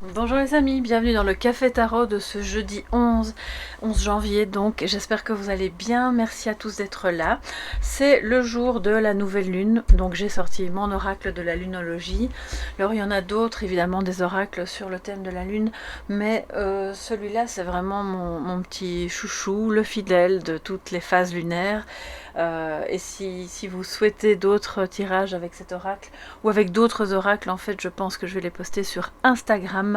Bonjour les amis, bienvenue dans le Café Tarot de ce jeudi 11 janvier donc, j'espère que vous allez bien, merci à tous d'être là. C'est le jour de la nouvelle lune, donc j'ai sorti mon oracle de la lunologie. Alors il y en a d'autres évidemment, des oracles sur le thème de la lune, mais celui-là c'est vraiment mon petit chouchou, le fidèle de toutes les phases lunaires. Et si vous souhaitez d'autres tirages avec cet oracle ou avec d'autres oracles, en fait je pense que je vais les poster sur Instagram.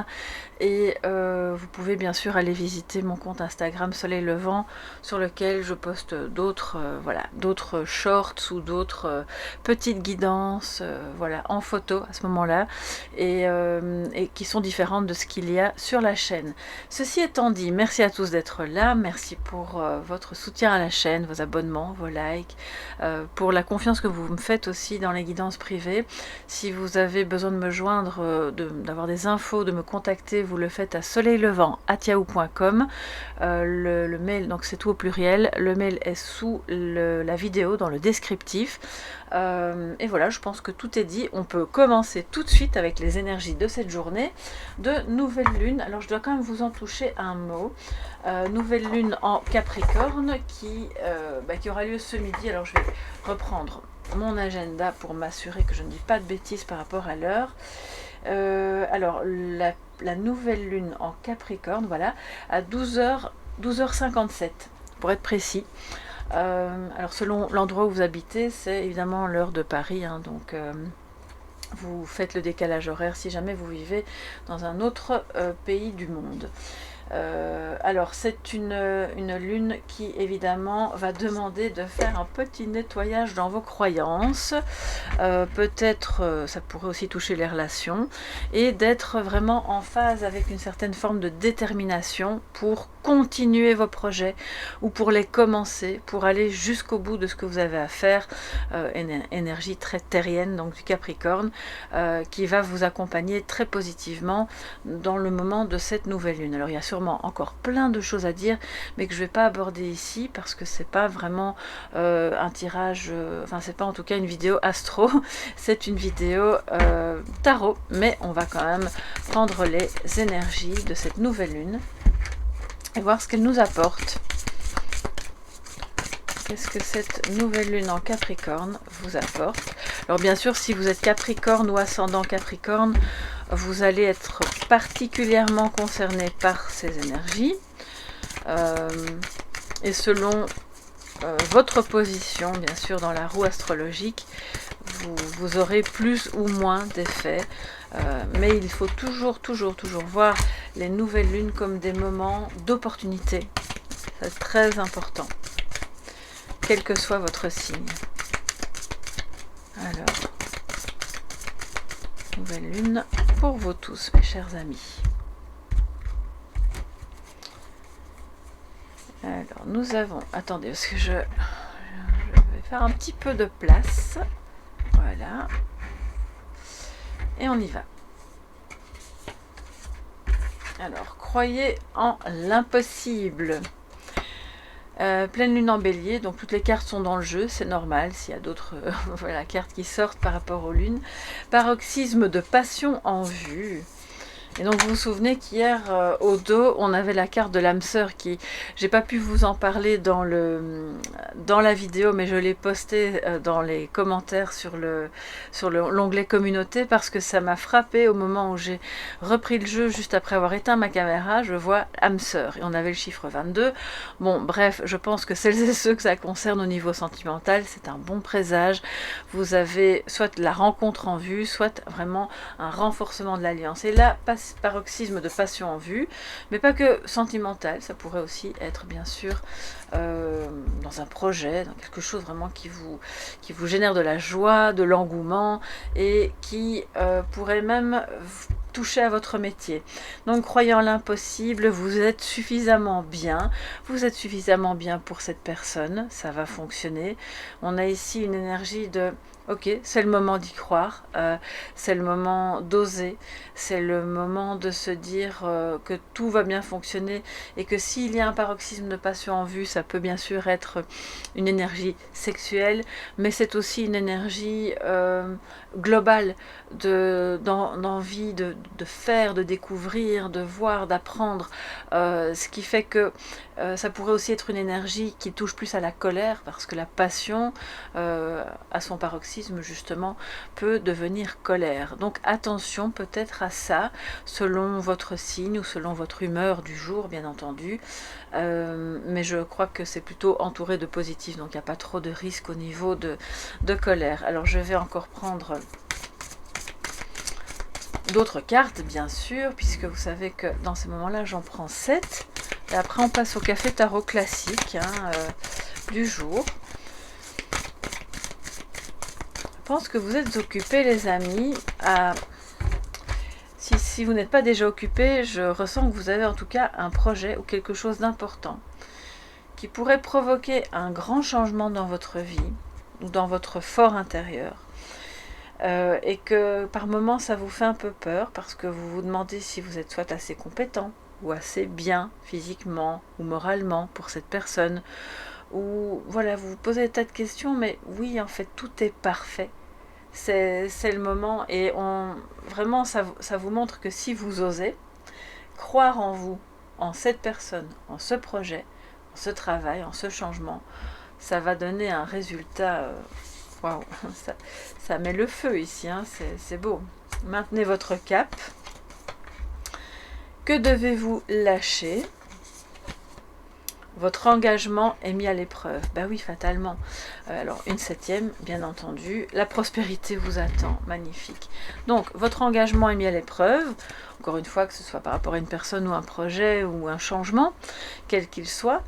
Et vous pouvez bien sûr aller visiter mon compte Instagram Soleil Levant, sur lequel je poste d'autres voilà, d'autres shorts ou d'autres petites guidances voilà, en photo à ce moment-là, et qui sont différentes de ce qu'il y a sur la chaîne. Ceci étant dit, merci à tous d'être là, merci pour votre soutien à la chaîne, vos abonnements, vos likes, pour la confiance que vous me faites aussi dans les guidances privées. Si vous avez besoin de me joindre, d'avoir des infos, de me contacter, vous le faites à soleilleslevant@yahoo.com. Le mail, donc c'est tout au pluriel, le mail est sous la vidéo dans le descriptif. Et voilà, je pense que tout est dit. On peut commencer tout de suite avec les énergies de cette journée de nouvelle lune. Alors je dois quand même vous en toucher un mot. Nouvelle lune en Capricorne qui aura lieu ce midi. Alors je vais reprendre mon agenda pour m'assurer que je ne dis pas de bêtises par rapport à l'heure. Alors la nouvelle lune en Capricorne, voilà, à 12h57 pour être précis. Alors selon l'endroit où vous habitez, c'est évidemment l'heure de Paris, hein, donc vous faites le décalage horaire si jamais vous vivez dans un autre pays du monde. Alors c'est une lune qui évidemment va demander de faire un petit nettoyage dans vos croyances, peut-être ça pourrait aussi toucher les relations, et d'être vraiment en phase avec une certaine forme de détermination pour continuer vos projets ou pour les commencer, pour aller jusqu'au bout de ce que vous avez à faire. Énergie très terrienne donc du Capricorne, qui va vous accompagner très positivement dans le moment de cette nouvelle lune. Alors il y a sûrement encore plein de choses à dire, mais que je ne vais pas aborder ici parce que c'est pas vraiment un tirage, enfin c'est pas en tout cas une vidéo astro, c'est une vidéo tarot, mais on va quand même prendre les énergies de cette nouvelle lune et voir ce qu'elle nous apporte. Qu'est-ce que cette nouvelle lune en Capricorne vous apporte? Alors bien sûr, si vous êtes Capricorne ou ascendant Capricorne, vous allez être particulièrement concerné par ces énergies. Et selon votre position, bien sûr, dans la roue astrologique, vous aurez plus ou moins d'effets. Mais il faut toujours voir les nouvelles lunes comme des moments d'opportunité. C'est très important, quel que soit votre signe. Alors, nouvelle lune pour vous tous, mes chers amis. Alors, nous avons... Attendez, parce que je vais faire un petit peu de place. Voilà. Et on y va. Alors, croyez en l'impossible. Pleine lune en bélier, donc toutes les cartes sont dans le jeu, c'est normal s'il y a d'autres voilà, cartes qui sortent par rapport aux lunes. Paroxysme de passion en vue. Et donc vous vous souvenez qu'hier au dos on avait la carte de l'âme sœur qui, j'ai pas pu vous en parler dans la vidéo, mais je l'ai postée dans les commentaires sur l'onglet communauté, parce que ça m'a frappé au moment où j'ai repris le jeu juste après avoir éteint ma caméra. Je vois âme sœur et on avait le chiffre 22. Bon bref, je pense que celles et ceux que ça concerne au niveau sentimental, c'est un bon présage. Vous avez soit la rencontre en vue, soit vraiment un renforcement de l'alliance. Et là, paroxysme de passion en vue, mais pas que sentimental, ça pourrait aussi être bien sûr dans un projet, dans quelque chose vraiment qui vous génère de la joie, de l'engouement, et qui pourrait même toucher à votre métier. Donc croyant l'impossible, vous êtes suffisamment bien pour cette personne, ça va fonctionner. On a ici une énergie de Ok, c'est le moment d'y croire, c'est le moment d'oser, c'est le moment de se dire que tout va bien fonctionner et que s'il y a un paroxysme de passion en vue, ça peut bien sûr être une énergie sexuelle, mais c'est aussi une énergie globale d'envie de faire, de découvrir, de voir, d'apprendre, ce qui fait que ça pourrait aussi être une énergie qui touche plus à la colère, parce que la passion, à son paroxysme justement, peut devenir colère. Donc attention peut-être à ça, selon votre signe ou selon votre humeur du jour, bien entendu. Mais je crois que c'est plutôt entouré de positif, donc il n'y a pas trop de risque au niveau de colère. Alors je vais encore prendre d'autres cartes, bien sûr, puisque vous savez que dans ces moments-là, j'en prends 7. Et après, on passe au café tarot classique du jour. Je pense que vous êtes occupés, les amis. Si vous n'êtes pas déjà occupés, je ressens que vous avez en tout cas un projet ou quelque chose d'important qui pourrait provoquer un grand changement dans votre vie ou dans votre fort intérieur. Et que par moments ça vous fait un peu peur parce que vous vous demandez si vous êtes soit assez compétent ou assez bien physiquement ou moralement pour cette personne, ou voilà, vous vous posez des tas de questions, mais oui, en fait tout est parfait, c'est le moment, et vraiment ça vous montre que si vous osez croire en vous, en cette personne, en ce projet, en ce travail, en ce changement, ça va donner un résultat. Waouh, ça met le feu ici, hein, c'est beau. Maintenez votre cap. Que devez-vous lâcher? Votre engagement est mis à l'épreuve. Ben oui, fatalement. Alors, une 7e, bien entendu. La prospérité vous attend. Magnifique. Donc, votre engagement est mis à l'épreuve. Encore une fois, que ce soit par rapport à une personne ou un projet ou un changement, quel qu'il soit.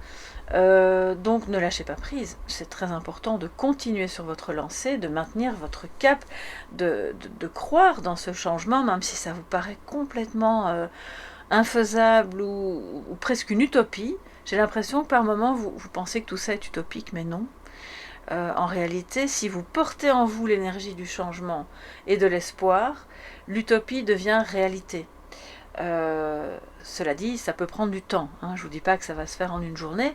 Donc ne lâchez pas prise, c'est très important de continuer sur votre lancée, de maintenir votre cap, de croire dans ce changement, même si ça vous paraît complètement infaisable ou presque une utopie. J'ai l'impression que par moments vous pensez que tout ça est utopique, mais non. En réalité, si vous portez en vous l'énergie du changement et de l'espoir, l'utopie devient réalité. Cela dit, ça peut prendre du temps, hein. Je ne vous dis pas que ça va se faire en une journée,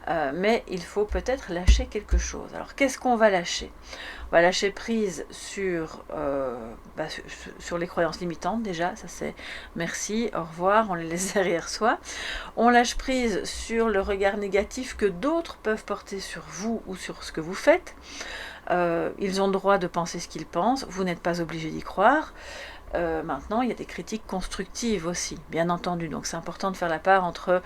mais il faut peut-être lâcher quelque chose. Alors qu'est-ce qu'on va lâcher? On va lâcher prise sur les croyances limitantes déjà, ça c'est merci, au revoir, on les laisse derrière soi. On lâche prise sur le regard négatif que d'autres peuvent porter sur vous ou sur ce que vous faites. Ils ont le droit de penser ce qu'ils pensent, vous n'êtes pas obligé d'y croire. Maintenant, il y a des critiques constructives aussi, bien entendu. Donc c'est important de faire la part entre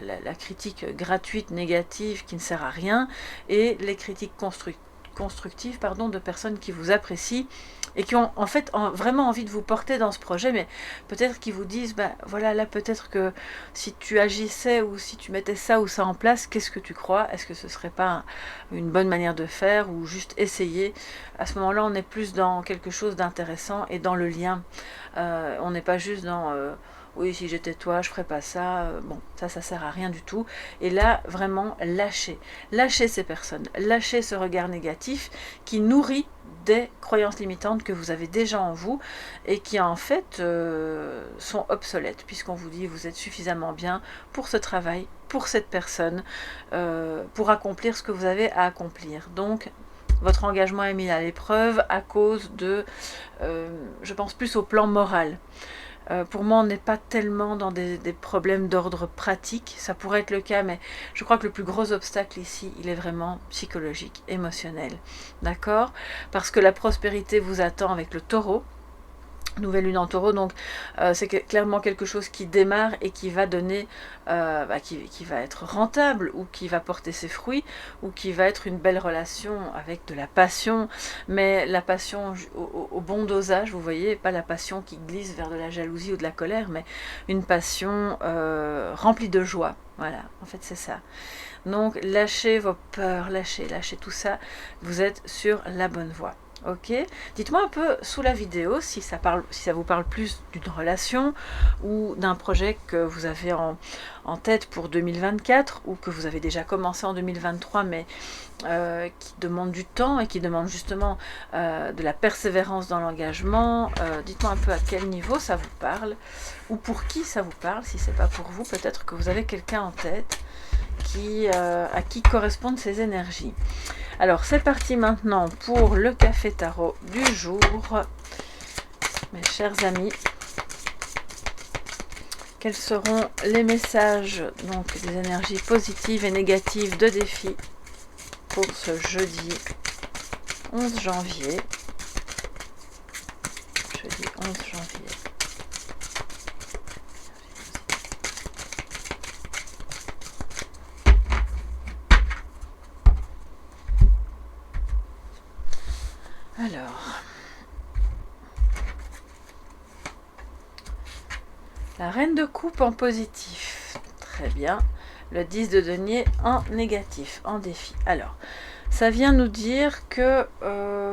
la critique gratuite, négative, qui ne sert à rien, et les critiques constructives de personnes qui vous apprécient et qui ont en fait vraiment envie de vous porter dans ce projet, mais peut-être qu'ils vous disent, voilà, là peut-être que si tu agissais ou si tu mettais ça ou ça en place, qu'est-ce que tu crois? Est-ce que ce serait pas une bonne manière de faire, ou juste essayer? À ce moment-là, on est plus dans quelque chose d'intéressant et dans le lien. On n'est pas juste dans oui, si j'étais toi, je ferais pas ça. Bon, ça sert à rien du tout. Et là, vraiment, lâchez ces personnes, lâchez ce regard négatif qui nourrit des croyances limitantes que vous avez déjà en vous et qui en fait sont obsolètes, puisqu'on vous dit vous êtes suffisamment bien pour ce travail, pour cette personne, pour accomplir ce que vous avez à accomplir. Donc votre engagement est mis à l'épreuve à cause de, je pense plus au plan moral. Pour moi, on n'est pas tellement dans des problèmes d'ordre pratique. Ça pourrait être le cas, mais je crois que le plus gros obstacle ici, il est vraiment psychologique, émotionnel. D'accord? Parce que la prospérité vous attend avec le taureau. Nouvelle lune en taureau, donc c'est clairement quelque chose qui démarre et qui va donner, qui va être rentable, ou qui va porter ses fruits, ou qui va être une belle relation avec de la passion, mais la passion au bon dosage, vous voyez, pas la passion qui glisse vers de la jalousie ou de la colère, mais une passion remplie de joie. Voilà, en fait c'est ça. Donc lâchez vos peurs, lâchez tout ça, vous êtes sur la bonne voie. Ok, dites-moi un peu sous la vidéo si ça vous parle plus d'une relation ou d'un projet que vous avez en tête pour 2024 ou que vous avez déjà commencé en 2023 mais qui demande du temps et qui demande justement de la persévérance dans l'engagement. Dites-moi un peu à quel niveau ça vous parle ou pour qui ça vous parle. Si c'est pas pour vous, peut-être que vous avez quelqu'un en tête à qui correspondent ces énergies. Alors c'est parti maintenant pour le café tarot du jour, mes chers amis. Quels seront les messages donc des énergies positives et négatives de défi pour ce jeudi 11 janvier. Jeudi 11 janvier. Alors, la reine de coupe en positif, très bien. Le 10 de denier en négatif, en défi. Alors, ça vient nous dire que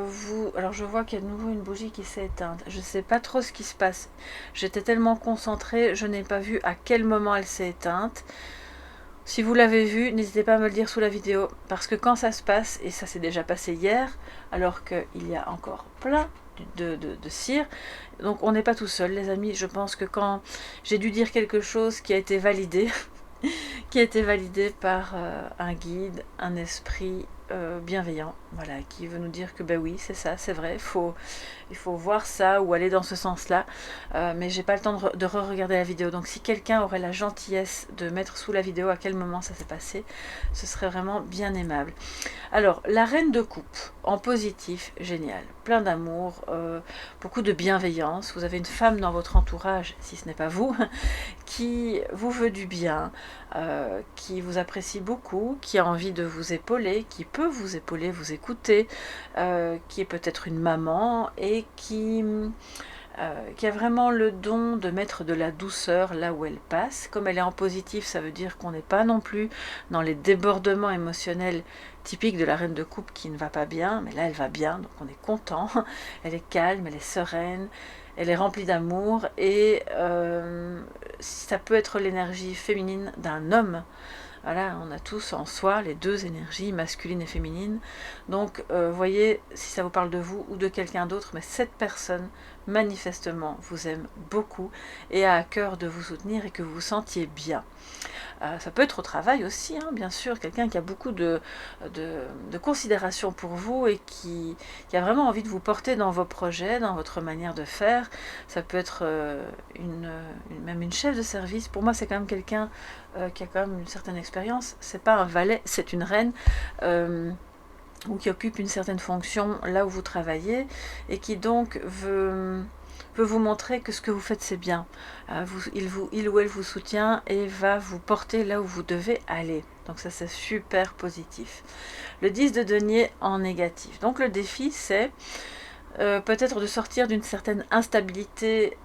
vous... Alors, je vois qu'il y a de nouveau une bougie qui s'est éteinte. Je ne sais pas trop ce qui se passe. J'étais tellement concentrée, je n'ai pas vu à quel moment elle s'est éteinte. Si vous l'avez vu, n'hésitez pas à me le dire sous la vidéo, parce que quand ça se passe, et ça s'est déjà passé hier, alors qu'il y a encore plein de cire, donc on n'est pas tout seul les amis. Je pense que quand j'ai dû dire quelque chose qui a été validé, qui a été validé par un guide, un esprit bienveillant, voilà, qui veut nous dire que ben oui, c'est ça, c'est vrai, il faut voir ça ou aller dans ce sens-là, mais j'ai pas le temps de re-regarder la vidéo, donc si quelqu'un aurait la gentillesse de mettre sous la vidéo à quel moment ça s'est passé, ce serait vraiment bien aimable. Alors, la reine de coupe, en positif, génial, plein d'amour, beaucoup de bienveillance, vous avez une femme dans votre entourage, si ce n'est pas vous, qui vous veut du bien, qui vous apprécie beaucoup, qui a envie de vous épauler, qui peut vous épauler, vous écouter, qui est peut-être une maman et qui a vraiment le don de mettre de la douceur là où elle passe. Comme elle est en positif, ça veut dire qu'on n'est pas non plus dans les débordements émotionnels typiques de la reine de coupe qui ne va pas bien, mais là elle va bien, donc on est content, elle est calme, elle est sereine, elle est remplie d'amour et ça peut être l'énergie féminine d'un homme. Voilà, on a tous en soi les deux énergies, masculine et féminine. Donc, voyez si ça vous parle de vous ou de quelqu'un d'autre, mais cette personne, manifestement, vous aime beaucoup et a à cœur de vous soutenir et que vous vous sentiez bien. Ça peut être au travail aussi, hein, bien sûr, quelqu'un qui a beaucoup de considération pour vous et qui a vraiment envie de vous porter dans vos projets, dans votre manière de faire. Ça peut être même une chef de service. Pour moi, c'est quand même quelqu'un qui a quand même une certaine expérience. C'est pas un valet, c'est une reine. Ou qui occupe une certaine fonction là où vous travaillez et qui donc veut vous montrer que ce que vous faites c'est bien. Il ou elle vous soutient et va vous porter là où vous devez aller. Donc ça c'est super positif. Le 10 de denier en négatif. Donc le défi c'est peut-être de sortir d'une certaine instabilité,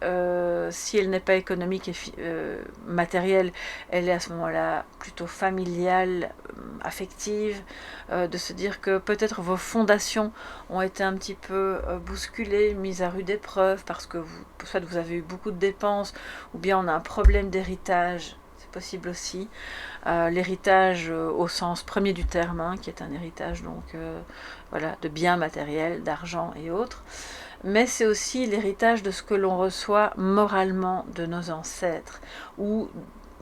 si elle n'est pas économique et matérielle, elle est à ce moment-là plutôt familiale, affective, de se dire que peut-être vos fondations ont été un petit peu bousculées, mises à rude épreuve, parce que soit vous avez eu beaucoup de dépenses, ou bien on a un problème d'héritage, c'est possible aussi. L'héritage au sens premier du terme, hein, qui est un héritage donc voilà, de biens matériels, d'argent et autres, mais c'est aussi l'héritage de ce que l'on reçoit moralement de nos ancêtres, ou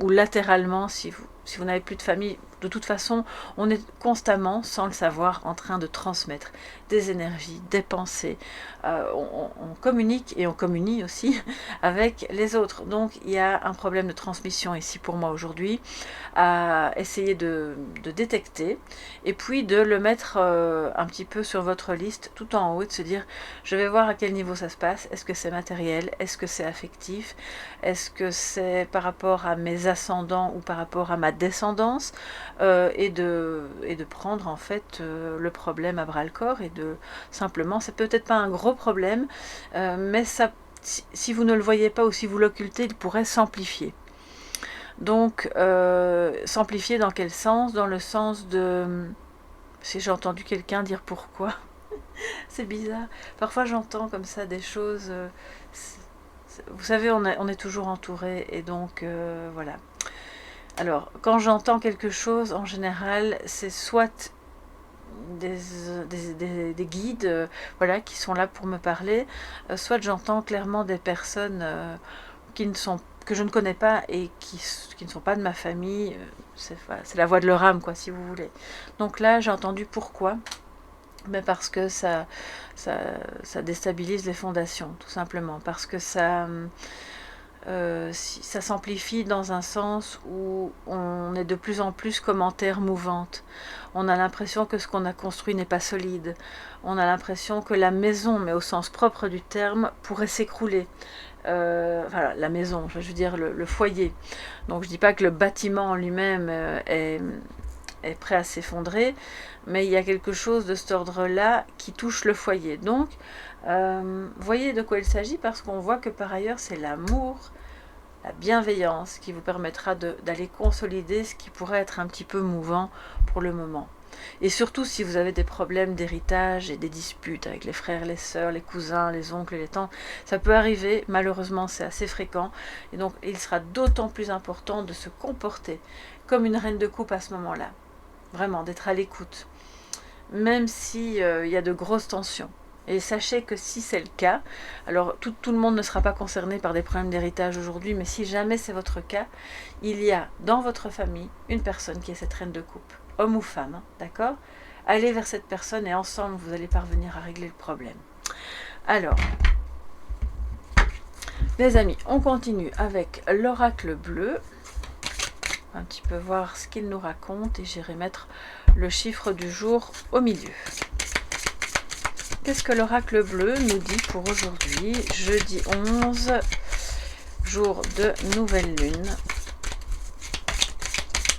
latéralement si vous n'avez plus de famille. De toute façon, on est constamment, sans le savoir, en train de transmettre des énergies, des pensées. On communique et on communie aussi avec les autres. Donc, il y a un problème de transmission ici pour moi aujourd'hui, à essayer de détecter et puis de le mettre un petit peu sur votre liste, tout en haut, et de se dire, je vais voir à quel niveau ça se passe. Est-ce que c'est matériel? Est-ce que c'est affectif? Est-ce que c'est par rapport à mes ascendants ou par rapport à ma descendance? Et de prendre en fait le problème à bras le corps et de simplement, c'est peut-être pas un gros problème, mais ça, si vous ne le voyez pas ou si vous l'occultez, il pourrait s'amplifier. Donc s'amplifier dans quel sens? Dans le sens de, si j'ai entendu quelqu'un dire pourquoi, C'est bizarre. Parfois j'entends comme ça des choses. Vous savez, on est toujours entouré et donc voilà. Alors, quand j'entends quelque chose, en général, c'est soit des guides voilà, qui sont là pour me parler, soit j'entends clairement des personnes que je ne connais pas et qui ne sont pas de ma famille. C'est la voix de leur âme, quoi, si vous voulez. Donc là, j'ai entendu pourquoi. Mais parce que ça déstabilise les fondations, tout simplement. Parce que ça s'amplifie dans un sens où on est de plus en plus comme en terre mouvante. On a l'impression que ce qu'on a construit n'est pas solide. On a l'impression que la maison, mais au sens propre du terme, pourrait s'écrouler. Voilà, la maison, je veux dire le foyer. Donc je ne dis pas que le bâtiment en lui-même est prêt à s'effondrer, mais il y a quelque chose de cet ordre-là qui touche le foyer. Donc, voyez de quoi il s'agit, parce qu'on voit que par ailleurs, c'est l'amour, la bienveillance qui vous permettra d'aller consolider ce qui pourrait être un petit peu mouvant pour le moment. Et surtout si vous avez des problèmes d'héritage et des disputes avec les frères, les sœurs, les cousins, les oncles et les tantes, ça peut arriver, malheureusement c'est assez fréquent, et donc il sera d'autant plus important de se comporter comme une reine de coupe à ce moment-là. Vraiment, d'être à l'écoute, même s'il y a de grosses tensions. Et sachez que si c'est le cas, alors tout le monde ne sera pas concerné par des problèmes d'héritage aujourd'hui, mais si jamais c'est votre cas, il y a dans votre famille une personne qui est cette reine de coupe, homme ou femme, hein, d'accord? Allez vers cette personne et ensemble vous allez parvenir à régler le problème. Alors, mes amis, on continue avec l'oracle bleu. Un petit peu voir ce qu'il nous raconte et j'irai mettre le chiffre du jour au milieu. Qu'est-ce que l'oracle bleu nous dit pour aujourd'hui, jeudi 11, jour de nouvelle lune.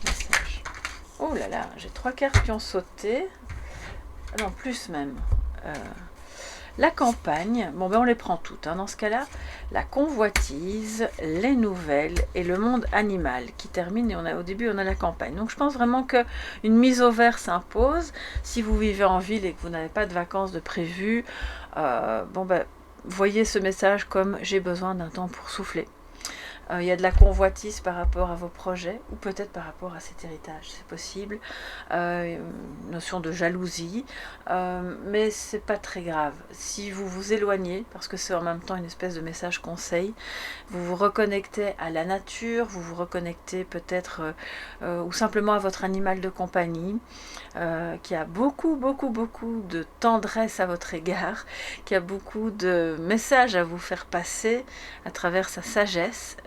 Message. Oh là là, j'ai 3 cartes qui ont sauté. Non, plus même. La campagne, bon ben on les prend toutes, hein, dans ce cas-là, la convoitise, les nouvelles et le monde animal qui termine, et au début on a la campagne. Donc je pense vraiment qu'une mise au vert s'impose. Si vous vivez en ville et que vous n'avez pas de vacances de prévues, bon ben voyez ce message comme j'ai besoin d'un temps pour souffler. Il y a de la convoitise par rapport à vos projets ou peut-être par rapport à cet héritage, c'est possible. Une notion de jalousie, mais c'est pas très grave. Si vous vous éloignez, parce que c'est en même temps une espèce de message conseil, vous vous reconnectez à la nature, vous vous reconnectez peut-être ou simplement à votre animal de compagnie, qui a beaucoup de tendresse à votre égard, qui a beaucoup de messages à vous faire passer à travers sa sagesse.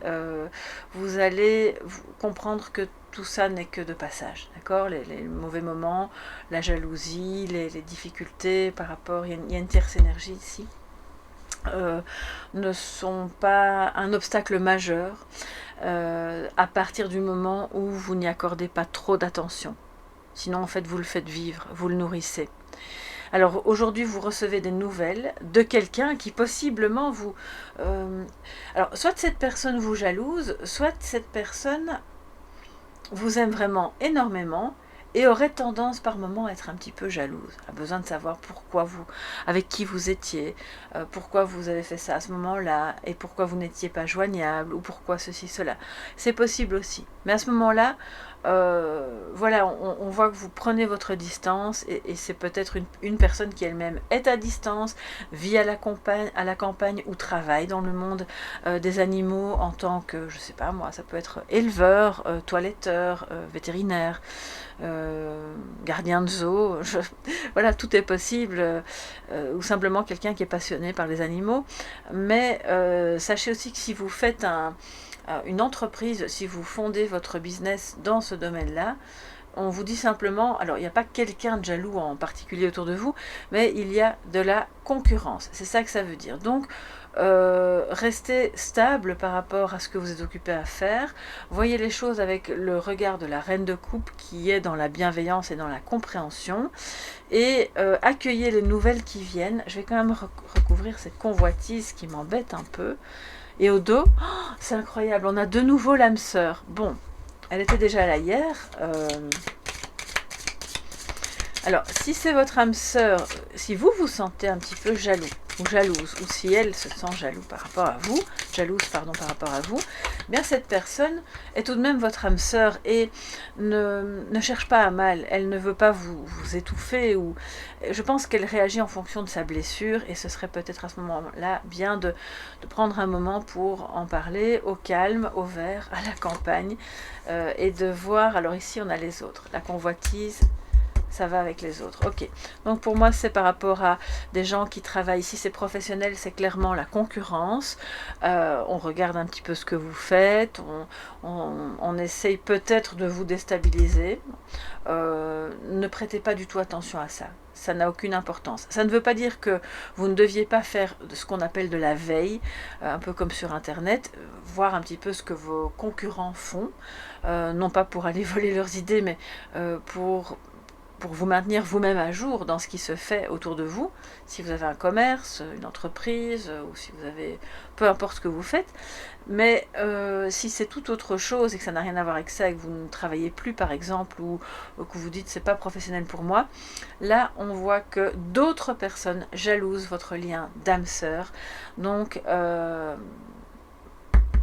Vous allez comprendre que tout ça n'est que de passage, d'accord, les mauvais moments, la jalousie, les difficultés par rapport, il y a une tierce énergie ici, ne sont pas un obstacle majeur à partir du moment où vous n'y accordez pas trop d'attention. Sinon, en fait, vous le faites vivre, vous le nourrissez. Alors aujourd'hui, vous recevez des nouvelles de quelqu'un qui possiblement vous... alors, soit cette personne vous jalouse, soit cette personne vous aime vraiment énormément et aurait tendance par moment à être un petit peu jalouse, a besoin de savoir pourquoi vous, avec qui vous étiez, pourquoi vous avez fait ça à ce moment-là, et pourquoi vous n'étiez pas joignable, ou pourquoi ceci, cela. C'est possible aussi. Mais à ce moment-là, voilà, on voit que vous prenez votre distance, et c'est peut-être une personne qui elle-même est à distance, vit à la campagne ou travaille dans le monde des animaux en tant que, je sais pas moi, ça peut être éleveur, toiletteur, vétérinaire, gardien de zoo, voilà, tout est possible, ou simplement quelqu'un qui est passionné par les animaux. Mais sachez aussi que si vous faites une entreprise, si vous fondez votre business dans ce domaine-là, on vous dit simplement, alors il n'y a pas quelqu'un de jaloux en particulier autour de vous, mais il y a de la concurrence, c'est ça que ça veut dire. Donc restez stable par rapport à ce que vous êtes occupé à faire, voyez les choses avec le regard de la reine de coupe qui est dans la bienveillance et dans la compréhension, et accueillez les nouvelles qui viennent. Je vais quand même recouvrir cette convoitise qui m'embête un peu. Et au dos, oh, c'est incroyable, on a de nouveau l'âme sœur. Bon, elle était déjà là hier. Alors, si c'est votre âme sœur, si vous vous sentez un petit peu jaloux ou jalouse, ou si elle se sent jalouse par rapport à vous, par rapport à vous, eh bien cette personne est tout de même votre âme sœur et ne cherche pas à mal. Elle ne veut pas vous étouffer. Ou je pense qu'elle réagit en fonction de sa blessure et ce serait peut-être à ce moment-là bien de prendre un moment pour en parler au calme, au vert, à la campagne et de voir. Alors ici, on a les autres. La convoitise, ça va avec les autres. Ok. Donc pour moi, c'est par rapport à des gens qui travaillent. Ici, c'est professionnel, c'est clairement la concurrence. On regarde un petit peu ce que vous faites. On essaye peut-être de vous déstabiliser. Ne prêtez pas du tout attention à ça. Ça n'a aucune importance. Ça ne veut pas dire que vous ne deviez pas faire ce qu'on appelle de la veille, un peu comme sur Internet, voir un petit peu ce que vos concurrents font, non pas pour aller voler leurs idées, mais pour vous maintenir vous-même à jour dans ce qui se fait autour de vous, si vous avez un commerce, une entreprise, ou si vous avez, peu importe ce que vous faites, mais si c'est tout autre chose et que ça n'a rien à voir avec ça et que vous ne travaillez plus par exemple, ou que vous dites c'est pas professionnel pour moi, là on voit que d'autres personnes jalousent votre lien d'âme-sœur, donc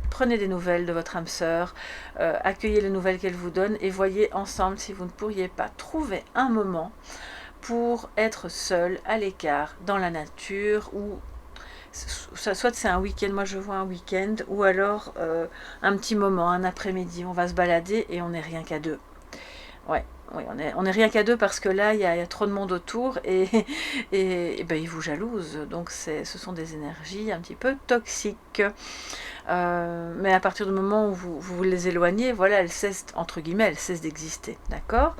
prenez des nouvelles de votre âme sœur, accueillez les nouvelles qu'elle vous donne et voyez ensemble si vous ne pourriez pas trouver un moment pour être seul, à l'écart, dans la nature, ou soit c'est un week-end, moi je vois un week-end, ou alors un petit moment, un après-midi, on va se balader et on n'est rien qu'à deux. Ouais. Oui, on est rien qu'à deux parce que là, il y a trop de monde autour et ben, ils vous jalousent. Donc, ce sont des énergies un petit peu toxiques. Mais à partir du moment où vous les éloignez, voilà, elles cessent, entre guillemets, elles cessent d'exister. D'accord?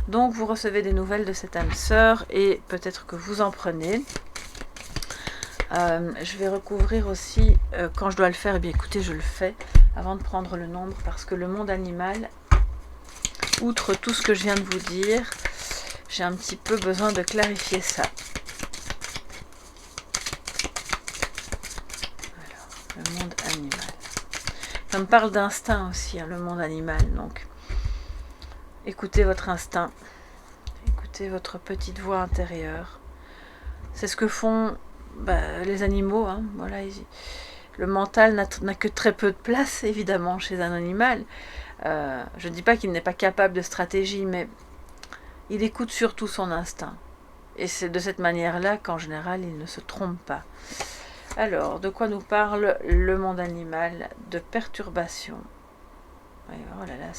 Donc, vous recevez des nouvelles de cette âme sœur et peut-être que vous en prenez. Je vais recouvrir aussi, quand je dois le faire, eh bien écoutez, je le fais avant de prendre le nombre parce que le monde animal, outre tout ce que je viens de vous dire, j'ai un petit peu besoin de clarifier ça. Alors, le monde animal. Ça me parle d'instinct aussi, hein, le monde animal. Donc, écoutez votre instinct. Écoutez votre petite voix intérieure. C'est ce que font les animaux. Hein, voilà, le mental n'a que très peu de place, évidemment, chez un animal. Je ne dis pas qu'il n'est pas capable de stratégie, mais il écoute surtout son instinct. Et c'est de cette manière-là qu'en général, il ne se trompe pas. Alors, de quoi nous parle le monde animal? De perturbation. Oh là là,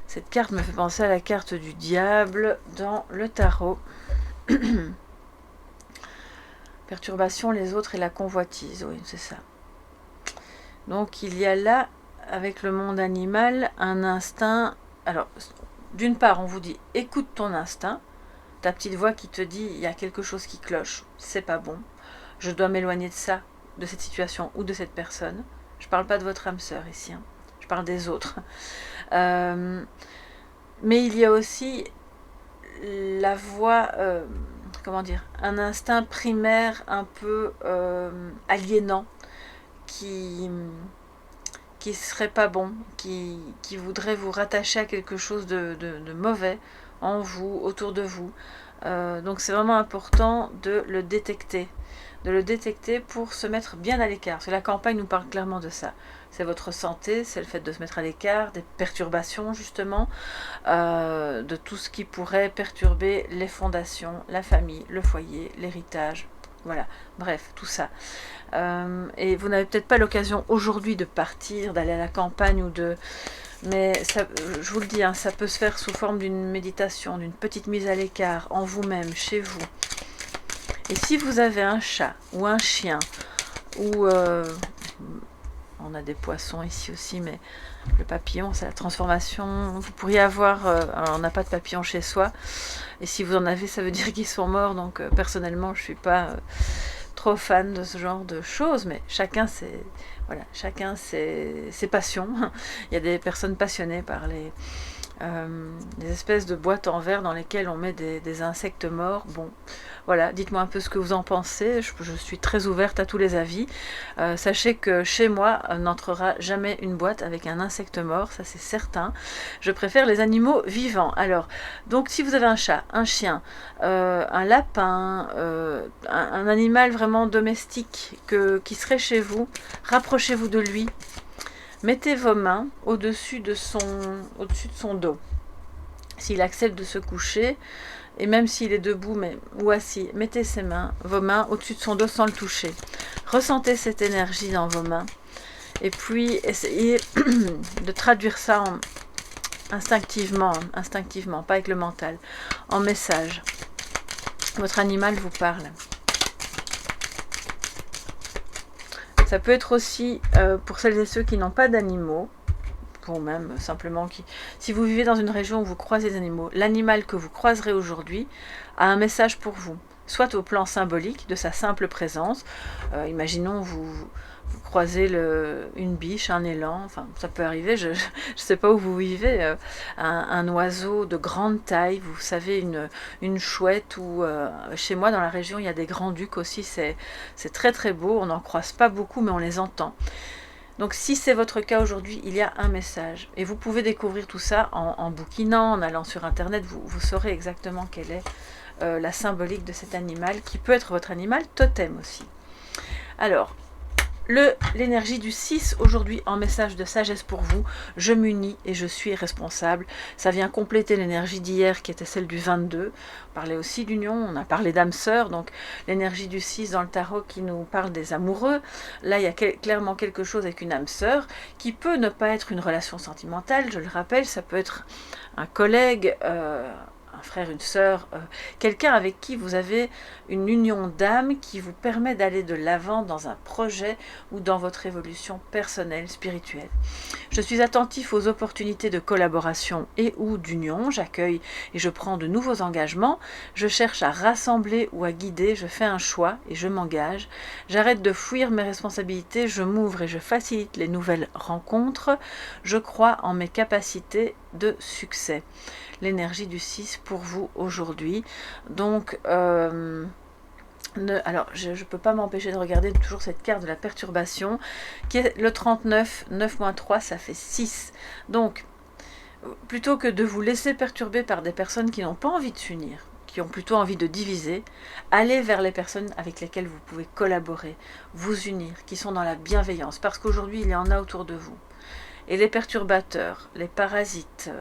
cette carte me fait penser à la carte du diable dans le tarot. Perturbation, les autres et la convoitise. Oui, c'est ça. Donc, il y a là, avec le monde animal, un instinct. Alors, d'une part, on vous dit écoute ton instinct, ta petite voix qui te dit il y a quelque chose qui cloche, c'est pas bon, je dois m'éloigner de ça, de cette situation ou de cette personne. Je parle pas de votre âme sœur ici, hein. Je parle des autres. Mais il y a aussi la voix, comment dire, un instinct primaire un peu aliénant qui serait pas bon, qui voudrait vous rattacher à quelque chose de mauvais en vous, autour de vous. Donc c'est vraiment important de le détecter. Pour se mettre bien à l'écart. Parce que la campagne nous parle clairement de ça. C'est votre santé, c'est le fait de se mettre à l'écart, des perturbations justement, de tout ce qui pourrait perturber les fondations, la famille, le foyer, l'héritage. Voilà, bref, tout ça. Et vous n'avez peut-être pas l'occasion aujourd'hui de partir, d'aller à la campagne ou de... Mais ça, je vous le dis, hein, ça peut se faire sous forme d'une méditation, d'une petite mise à l'écart, en vous-même, chez vous. Et si vous avez un chat ou un chien, ou... on a des poissons ici aussi, mais le papillon, c'est la transformation. Vous pourriez avoir... alors on n'a pas de papillon chez soi. Et si vous en avez, ça veut dire qu'ils sont morts. Donc personnellement, je ne suis pas trop fan de ce genre de choses. Mais chacun ses passions. Il y a des personnes passionnées par des espèces de boîtes en verre dans lesquelles on met des insectes morts. Bon, voilà, dites-moi un peu ce que vous en pensez. Je suis très ouverte à tous les avis. Sachez que chez moi n'entrera jamais une boîte avec un insecte mort, ça c'est certain. Je préfère les animaux vivants. Alors, donc si vous avez un chat, un chien, un lapin, un animal vraiment domestique qui serait chez vous, rapprochez-vous de lui. Mettez vos mains au-dessus de son dos. S'il accepte de se coucher, et même s'il est debout ou assis, mettez vos mains au-dessus de son dos sans le toucher. Ressentez cette énergie dans vos mains. Et puis, essayez de traduire ça instinctivement, pas avec le mental, en message. Votre animal vous parle. Ça peut être aussi pour celles et ceux qui n'ont pas d'animaux, ou même simplement si vous vivez dans une région où vous croisez des animaux, l'animal que vous croiserez aujourd'hui a un message pour vous, soit au plan symbolique de sa simple présence. Imaginons vous croisez une biche, un élan, enfin ça peut arriver, je ne sais pas où vous vivez, un oiseau de grande taille, vous savez, une chouette, ou chez moi dans la région il y a des grands-ducs aussi, c'est très très beau, on n'en croise pas beaucoup mais on les entend. Donc si c'est votre cas aujourd'hui, il y a un message. Et vous pouvez découvrir tout ça en bouquinant, en allant sur internet, vous saurez exactement quelle est la symbolique de cet animal, qui peut être votre animal totem aussi. Alors, l'énergie du 6 aujourd'hui en message de sagesse pour vous. Je m'unis et je suis responsable. Ça vient compléter l'énergie d'hier qui était celle du 22. On parlait aussi d'union, on a parlé d'âme sœur, donc l'énergie du 6 dans le tarot qui nous parle des amoureux. Là, il y a clairement quelque chose avec une âme sœur qui peut ne pas être une relation sentimentale, je le rappelle, ça peut être un collègue, un frère, une sœur, quelqu'un avec qui vous avez une union d'âme qui vous permet d'aller de l'avant dans un projet ou dans votre évolution personnelle, spirituelle. Je suis attentif aux opportunités de collaboration et ou d'union, j'accueille et je prends de nouveaux engagements, je cherche à rassembler ou à guider, je fais un choix et je m'engage, j'arrête de fuir mes responsabilités, je m'ouvre et je facilite les nouvelles rencontres, je crois en mes capacités de succès. L'énergie du 6 pour vous aujourd'hui. Donc, alors, je ne peux pas m'empêcher de regarder toujours cette carte de la perturbation, qui est le 39, 9-3, ça fait 6. Donc, plutôt que de vous laisser perturber par des personnes qui n'ont pas envie de s'unir, qui ont plutôt envie de diviser, allez vers les personnes avec lesquelles vous pouvez collaborer, vous unir, qui sont dans la bienveillance, parce qu'aujourd'hui, il y en a autour de vous. Et les perturbateurs, les parasites,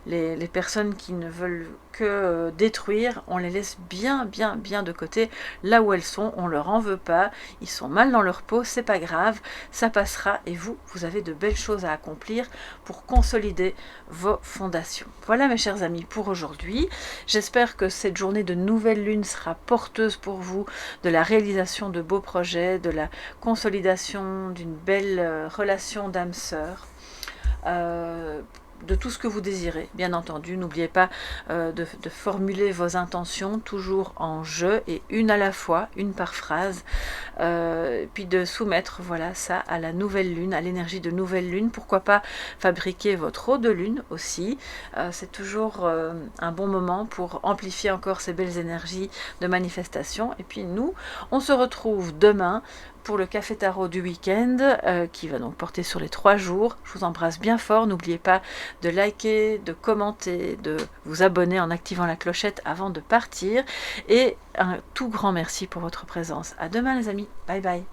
les personnes qui ne veulent que détruire, on les laisse bien de côté, là où elles sont, on leur en veut pas, ils sont mal dans leur peau, c'est pas grave, ça passera, et vous avez de belles choses à accomplir pour consolider vos fondations. Voilà mes chers amis pour aujourd'hui, j'espère que cette journée de nouvelle lune sera porteuse pour vous de la réalisation de beaux projets, de la consolidation d'une belle relation d'âme sœur. De tout ce que vous désirez, bien entendu. N'oubliez pas de formuler vos intentions toujours en je et une à la fois, une par phrase, puis de soumettre voilà ça à la nouvelle lune, à l'énergie de nouvelle lune. Pourquoi pas fabriquer votre eau de lune aussi, c'est toujours un bon moment pour amplifier encore ces belles énergies de manifestation. Et puis nous, on se retrouve demain pour le café tarot du week-end qui va donc porter sur les 3 jours. Je vous embrasse bien fort. N'oubliez pas de liker, de commenter, de vous abonner en activant la clochette avant de partir. Et un tout grand merci pour votre présence. À demain les amis. Bye bye.